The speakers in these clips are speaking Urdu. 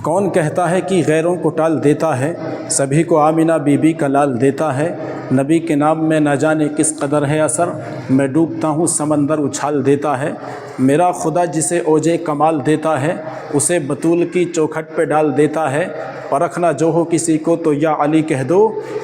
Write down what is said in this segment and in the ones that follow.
کون کہتا ہے کہ غیروں کو ٹال دیتا ہے، سبھی کو آمینہ بی بی کا لال دیتا ہے۔ نبی کے نام میں نہ جانے کس قدر ہے اثر، میں ڈوبتا ہوں سمندر اچھال دیتا ہے۔ میرا خدا جسے اوجے کمال دیتا ہے، اسے بطول کی چوکھٹ پہ ڈال دیتا ہے۔ پرکھنا جو ہو کسی کو تو یا علی کہہ دو،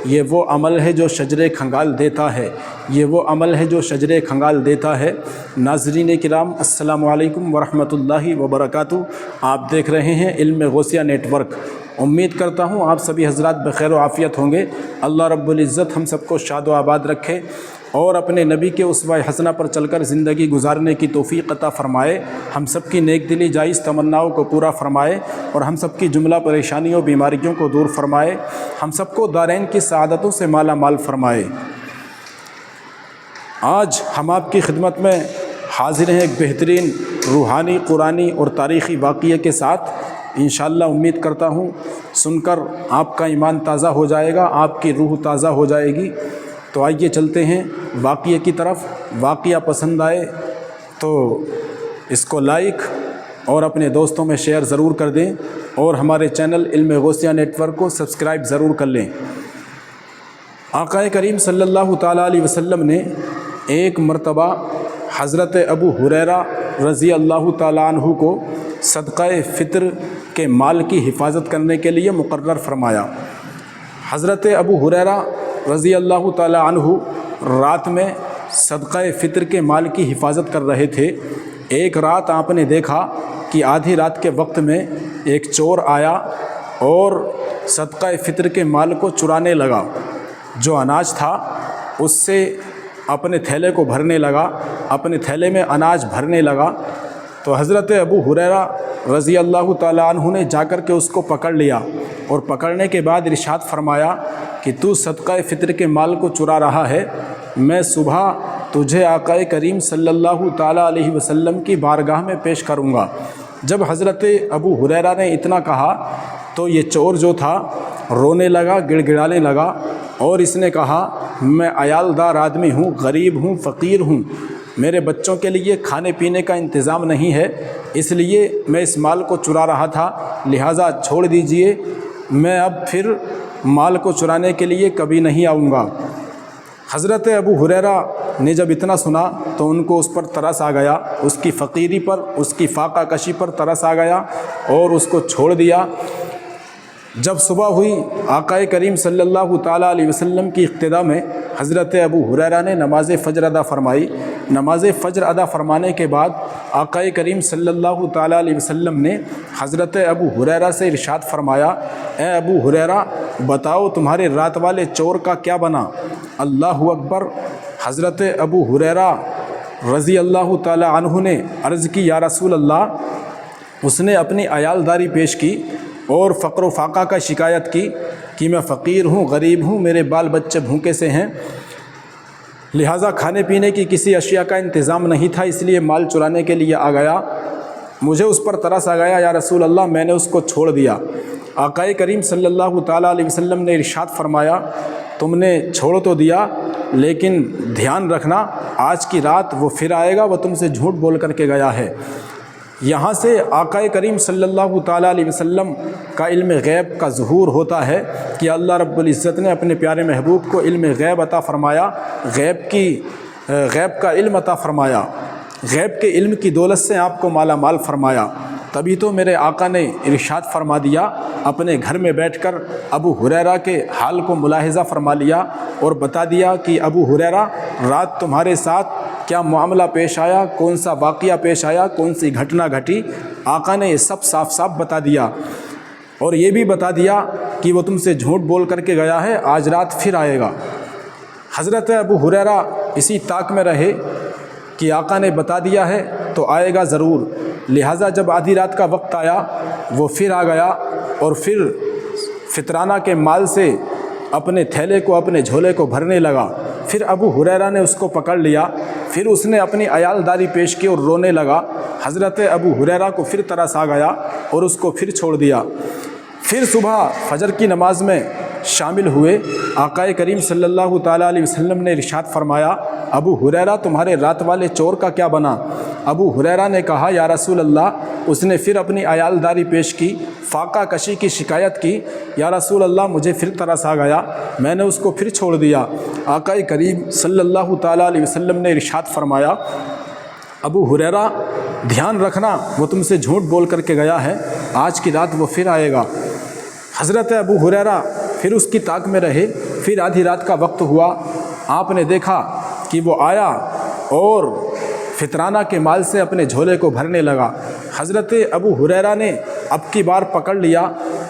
یہ وہ عمل ہے جو شجرے کھنگال دیتا ہے، یہ وہ عمل ہے جو شجرے کھنگال دیتا ہے۔ ناظرین کرام السلام علیکم ورحمۃ اللہ وبرکاتہ۔ آپ دیکھ رہے ہیں علم غوثیہ نیٹ ورک۔ امید کرتا ہوں آپ سبھی حضرات بخیر و عافیت ہوں گے۔ اللہ رب العزت ہم سب کو شاد و آباد رکھے اور اپنے نبی کے اسوہ حسنہ پر چل کر زندگی گزارنے کی توفیق عطا فرمائے۔ ہم سب کی نیک دلی جائز تمناؤں کو پورا فرمائے اور ہم سب کی جملہ پریشانیوں بیماریوں کو دور فرمائے۔ ہم سب کو دارین کی سعادتوں سے مالا مال فرمائے۔ آج ہم آپ کی خدمت میں حاضر ہیں ایک بہترین روحانی، قرآنی اور تاریخی واقعے کے ساتھ۔ انشاءاللہ امید کرتا ہوں سن کر آپ کا ایمان تازہ ہو جائے گا، آپ کی روح تازہ ہو جائے گی۔ تو آئیے چلتے ہیں واقعے کی طرف۔ واقعہ پسند آئے تو اس کو لائک اور اپنے دوستوں میں شیئر ضرور کر دیں اور ہمارے چینل علم غوثیہ نیٹ ورک کو سبسکرائب ضرور کر لیں۔ آقا کریم صلی اللہ تعالیٰ علیہ وسلم نے ایک مرتبہ حضرت ابو ہریرہ رضی اللہ تعالیٰ عنہ کو صدقہ فطر کے مال کی حفاظت کرنے کے لیے مقرر فرمایا۔ حضرت ابو ہریرہ رضی اللہ تعالیٰ عنہ رات میں صدقہ فطر کے مال کی حفاظت کر رہے تھے۔ ایک رات آپ نے دیکھا کہ آدھی رات کے وقت میں ایک چور آیا اور صدقہ فطر کے مال کو چرانے لگا۔ جو اناج تھا اس سے اپنے تھیلے کو بھرنے لگا، اپنے تھیلے میں اناج بھرنے لگا۔ تو حضرت ابو ہریرہ رضی اللہ تعالیٰ عنہ نے جا کر کے اس کو پکڑ لیا اور پکڑنے کے بعد ارشاد فرمایا کہ تو صدقہ فطر کے مال کو چرا رہا ہے، میں صبح تجھے آقا کریم صلی اللہ تعالیٰ علیہ وسلم کی بارگاہ میں پیش کروں گا۔ جب حضرت ابو ہریرہ نے اتنا کہا تو یہ چور جو تھا رونے لگا، گڑ گڑانے لگا اور اس نے کہا میں عیال دار آدمی ہوں، غریب ہوں، فقیر ہوں، میرے بچوں کے لیے کھانے پینے کا انتظام نہیں ہے، اس لیے میں اس مال کو چرا رہا تھا، لہٰذا چھوڑ دیجئے، میں اب پھر مال کو چرانے کے لیے کبھی نہیں آؤں گا۔ حضرت ابو ہریرہ نے جب اتنا سنا تو ان کو اس پر ترس آ گیا، اس کی فقیری پر، اس کی فاقہ کشی پر ترس آ گیا اور اس کو چھوڑ دیا۔ جب صبح ہوئی آقا کریم صلی اللہ تعالیٰ علیہ وسلم کی اقتداء میں حضرت ابو ہریرہ نے نماز فجر ادا فرمائی۔ نماز فجر ادا فرمانے کے بعد آقا کریم صلی اللہ تعالیٰ علیہ وسلم نے حضرت ابو ہریرہ سے ارشاد فرمایا، اے ابو ہریرہ بتاؤ تمہارے رات والے چور کا کیا بنا؟ اللہ اکبر۔ حضرت ابو ہریرہ رضی اللہ تعالیٰ عنہ نے عرض کی یا رسول اللہ، اس نے اپنی عیالداری پیش کی اور فقر و فاقہ کا شکایت کی کہ میں فقیر ہوں، غریب ہوں، میرے بال بچے بھوکے سے ہیں، لہٰذا کھانے پینے کی کسی اشیاء کا انتظام نہیں تھا، اس لیے مال چرانے کے لیے آ گیا، مجھے اس پر ترس آ گیا یا رسول اللہ، میں نے اس کو چھوڑ دیا۔ آقا کریم صلی اللہ تعالیٰ علیہ وسلم نے ارشاد فرمایا تم نے چھوڑ تو دیا لیکن دھیان رکھنا آج کی رات وہ پھر آئے گا، وہ تم سے جھوٹ بول کر کے گیا ہے۔ یہاں سے آقا کریم صلی اللہ تعالیٰ علیہ وسلم کا علم غیب کا ظہور ہوتا ہے کہ اللہ رب العزت نے اپنے پیارے محبوب کو علم غیب عطا فرمایا، غیب کا علم عطا فرمایا، غیب کے علم کی دولت سے آپ کو مالا مال فرمایا۔ تبھی تو میرے آقا نے ارشاد فرما دیا، اپنے گھر میں بیٹھ کر ابو ہریرہ کے حال کو ملاحظہ فرما لیا اور بتا دیا کہ ابو ہریرہ رات تمہارے ساتھ کیا معاملہ پیش آیا، کون سا واقعہ پیش آیا، کون سی گھٹنا گھٹی۔ آقا نے یہ سب صاف صاف بتا دیا اور یہ بھی بتا دیا کہ وہ تم سے جھوٹ بول کر کے گیا ہے، آج رات پھر آئے گا۔ حضرت ابو ہریرہ اسی طاق میں رہے کہ آقا نے بتا دیا ہے تو آئے گا ضرور، لہٰذا جب آدھی رات کا وقت آیا وہ پھر آ گیا اور پھر فطرانہ کے مال سے اپنے تھیلے کو، اپنے جھولے کو بھرنے لگا۔ پھر ابو ہریرہ نے اس کو پکڑ لیا، پھر اس نے اپنی عیالداری پیش کی اور رونے لگا۔ حضرت ابو ہریرہ کو پھر ترس آ گیا اور اس کو پھر چھوڑ دیا۔ پھر صبح فجر کی نماز میں شامل ہوئے۔ آقا کریم صلی اللہ تعالیٰ علیہ وسلم نے ارشاد فرمایا، ابو ہریرہ تمہارے رات والے چور کا کیا بنا؟ ابو ہریرہ نے کہا یا رسول اللہ، اس نے پھر اپنی عیالداری پیش کی، فاقہ کشی کی شکایت کی، یا رسول اللہ مجھے پھر ترس آ گیا، میں نے اس کو پھر چھوڑ دیا۔ آقا کریم صلی اللہ تعالیٰ علیہ وسلم نے ارشاد فرمایا، ابو ہریرہ دھیان رکھنا، وہ تم سے جھوٹ بول کر کے گیا ہے، آج کی رات وہ پھر آئے گا۔ حضرت ابو ہریرہ پھر اس کی طاق میں رہے۔ پھر آدھی رات کا وقت ہوا، آپ نے دیکھا کہ وہ آیا اور فطرانہ کے مال سے اپنے جھولے کو بھرنے لگا۔ حضرت ابو ہریرہ نے اب کی بار پکڑ لیا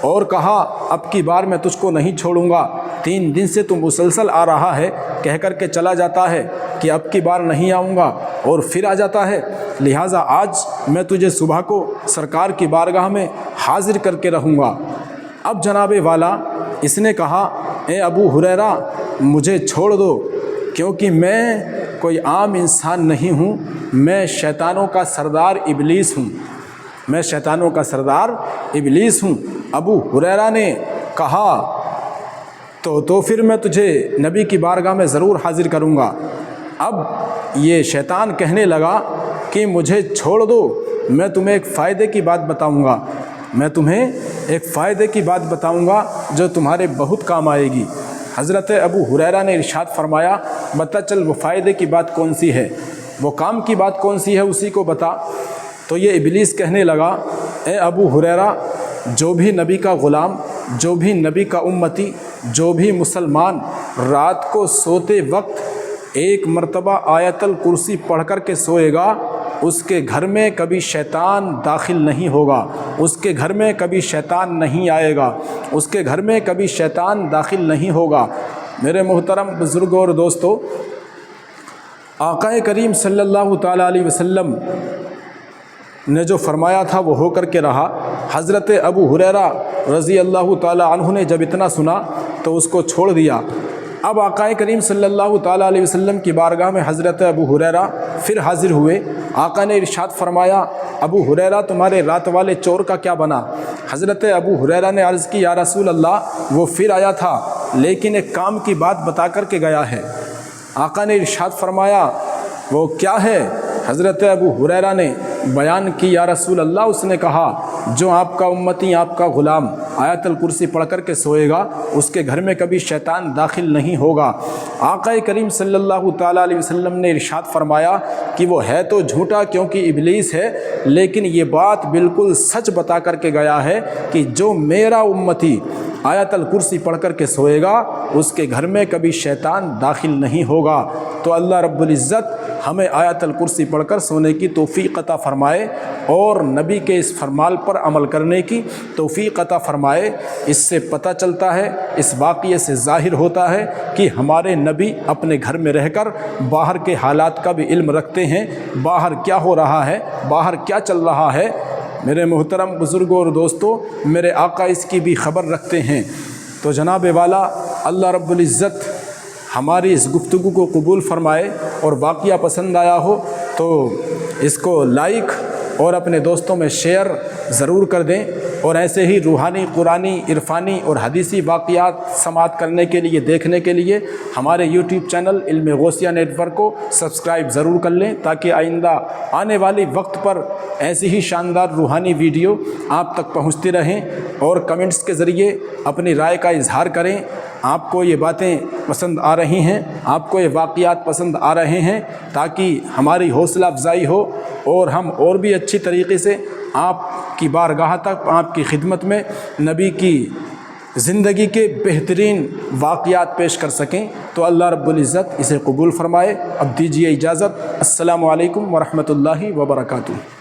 اور کہا، اب کی بار میں تجھ کو نہیں چھوڑوں گا، 3 دن سے تو مسلسل آ رہا ہے، کہہ کر کے چلا جاتا ہے کہ اب کی بار نہیں آؤں گا اور پھر آ جاتا ہے، لہٰذا آج میں تجھے صبح کو سرکار کی بارگاہ میں حاضر کر کے رہوں گا۔ اب جناب والا اس نے کہا، اے ابو ہریرہ مجھے چھوڑ دو، کیونکہ میں کوئی عام انسان نہیں ہوں، میں شیطانوں کا سردار ابلیس ہوں، میں شیطانوں کا سردار ابلیس ہوں۔ ابو ہریرہ نے کہا، تو پھر میں تجھے نبی کی بارگاہ میں ضرور حاضر کروں گا۔ اب یہ شیطان کہنے لگا کہ مجھے چھوڑ دو، میں تمہیں ایک فائدے کی بات بتاؤں گا، میں تمہیں ایک فائدے کی بات بتاؤں گا جو تمہارے بہت کام آئے گی۔ حضرت ابو ہریرہ نے ارشاد فرمایا، بتا چل وہ فائدے کی بات کون سی ہے، وہ کام کی بات کون سی ہے، اسی کو بتا۔ تو یہ ابلیس کہنے لگا، اے ابو ہریرہ جو بھی نبی کا غلام، جو بھی نبی کا امتی، جو بھی مسلمان رات کو سوتے وقت ایک مرتبہ آیت الکرسی پڑھ کر کے سوئے گا، اس کے گھر میں کبھی شیطان داخل نہیں ہوگا، اس کے گھر میں کبھی شیطان نہیں آئے گا، اس کے گھر میں کبھی شیطان داخل نہیں ہوگا۔ میرے محترم بزرگوں اور دوستو، آقا کریم صلی اللہ تعالیٰ علیہ وسلم نے جو فرمایا تھا وہ ہو کر کے رہا۔ حضرت ابو ہریرہ رضی اللہ تعالیٰ عنہ نے جب اتنا سنا تو اس کو چھوڑ دیا۔ اب آقا کریم صلی اللہ تعالیٰ علیہ وسلم کی بارگاہ میں حضرت ابو ہریرہ پھر حاضر ہوئے۔ آقا نے ارشاد فرمایا، ابو ہریرہ تمہارے رات والے چور کا کیا بنا؟ حضرت ابو ہریرہ نے عرض کی، یا رسول اللہ وہ پھر آیا تھا لیکن ایک کام کی بات بتا کر کے گیا ہے۔ آقا نے ارشاد فرمایا، وہ کیا ہے؟ حضرت ابو ہریرہ نے بیان کی، یا رسول اللہ اس نے کہا، جو آپ کا امتی، آپ کا غلام آیت الکرسی پڑھ کر کے سوئے گا، اس کے گھر میں کبھی شیطان داخل نہیں ہوگا۔ آقا کریم صلی اللہ تعالیٰ علیہ وسلم نے ارشاد فرمایا کہ وہ ہے تو جھوٹا کیونکہ ابلیس ہے، لیکن یہ بات بالکل سچ بتا کر کے گیا ہے کہ جو میرا امتی آیت الکرسی پڑھ کر کے سوئے گا، اس کے گھر میں کبھی شیطان داخل نہیں ہوگا۔ تو اللہ رب العزت ہمیں آیت الکرسی پڑھ کر سونے کی توفیق عطا فرمائے اور نبی کے اس فرمان پر عمل کرنے کی توفیق عطا فرمائے۔ اس سے پتہ چلتا ہے، اس واقعے سے ظاہر ہوتا ہے کہ ہمارے نبی اپنے گھر میں رہ کر باہر کے حالات کا بھی علم رکھتے ہیں، باہر کیا ہو رہا ہے، باہر کیا چل رہا ہے۔ میرے محترم بزرگوں اور دوستوں، میرے آقا اس کی بھی خبر رکھتے ہیں۔ تو جناب والا اللہ رب العزت ہماری اس گفتگو کو قبول فرمائے، اور واقعہ پسند آیا ہو تو اس کو لائک اور اپنے دوستوں میں شیئر ضرور کر دیں، اور ایسے ہی روحانی، قرآنی، عرفانی اور حدیثی واقعات سماعت کرنے کے لیے، دیکھنے کے لیے ہمارے یوٹیوب چینل علم غوثیہ نیٹ ورک کو سبسکرائب ضرور کر لیں، تاکہ آئندہ آنے والی وقت پر ایسی ہی شاندار روحانی ویڈیو آپ تک پہنچتی رہیں، اور کمنٹس کے ذریعے اپنی رائے کا اظہار کریں۔ آپ کو یہ باتیں پسند آ رہی ہیں، آپ کو یہ واقعات پسند آ رہے ہیں، تاکہ ہماری حوصلہ افزائی ہو اور ہم اور بھی اچھی طریقے سے آپ کی بارگاہ تک، آپ کی خدمت میں نبی کی زندگی کے بہترین واقعات پیش کر سکیں۔ تو اللہ رب العزت اسے قبول فرمائے۔ اب دیجیے اجازت۔ السلام علیکم ورحمۃ اللہ وبرکاتہ۔